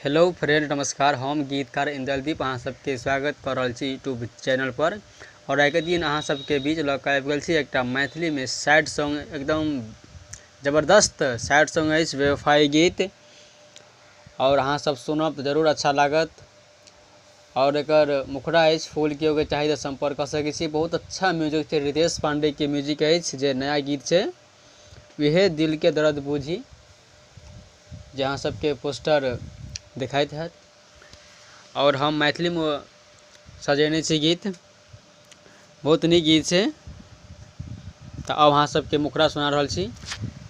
Hello friend, नमस्कार। हम गीतकार इंद्रदीप अहाँ सबके स्वागत कर रहल छी यूट्यूब चैनल पर। और आइ के दिन अहाँ सबके बीच लऽ आबि गेल छी एकटा मैथिली में सैड सॉन्ग, एकदम जबरदस्त सैड सॉन्ग अछि, बेवफाई गीत। और अहाँ सब सुनब तो जरूर अच्छा लागत। और एकर मुखड़ा अछि, फूल केओ के चाही तो संपर्क कर सकै छी। बहुत अच्छा म्यूजिक छै, रितेश पांडे के म्यूजिक अछि, जे नया गीत छै वह दिल के दर्द बूझी, जे अहाँ सबके पोस्टर दिखाइत है। और हम मैथिली में सजेने छी गीत, बहुत नीक गीत है। तो अब अहाँ सबके मुखड़ा सुना रहल छी।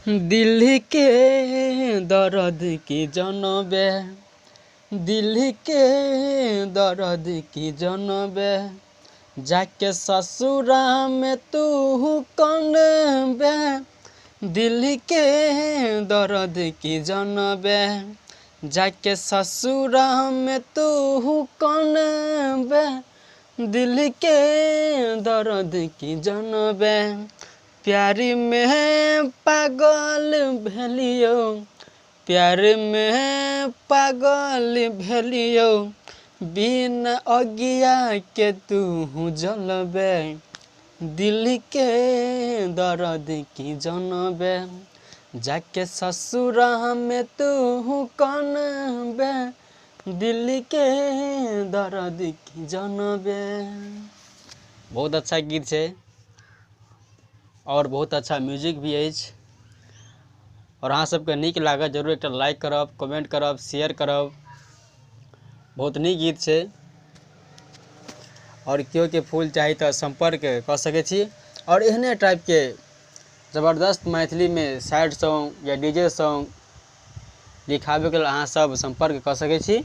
दिल के दर्द की जनबे, दिल के दर्द की जनबे, जाके ससुरा में तू कनबे। दिल के दर्द की जनबे, जाके ससुरा में तू कनबे। दिल के दर्द की जनबे, प्यार में पागल भेलियो, प्यार में पागल भेलियो, बिना अगिया के तू जलबे। दिल के दर्द की जनबे, जाके ससुरा में तू कनबे। दिल के दर्द की जनबे। बहुत अच्छा गीत है और बहुत अच्छा म्यूजिक भी है। और अहाँ सबके नीक लागत जरूर एक लाइक करब, कमेंट करब, शेयर करब। बहुत नीक गीत है। और केओ के फूल चाही तो संपर्क कर सके छी। और एहने टाइप के जबरदस्त मैथिली में सैड सॉन्ग या डीजे सॉन्ग लिखाबे के अहाँ सब संपर्क कर सके छी।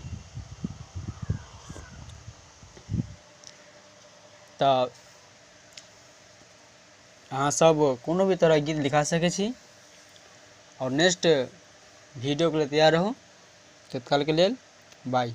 तो अहाँ सब कोनो भी तरह गीत लिखा सके छी। और नेक्स्ट वीडियो के लिए तैयार रहो। तत्काल के लिए बाय।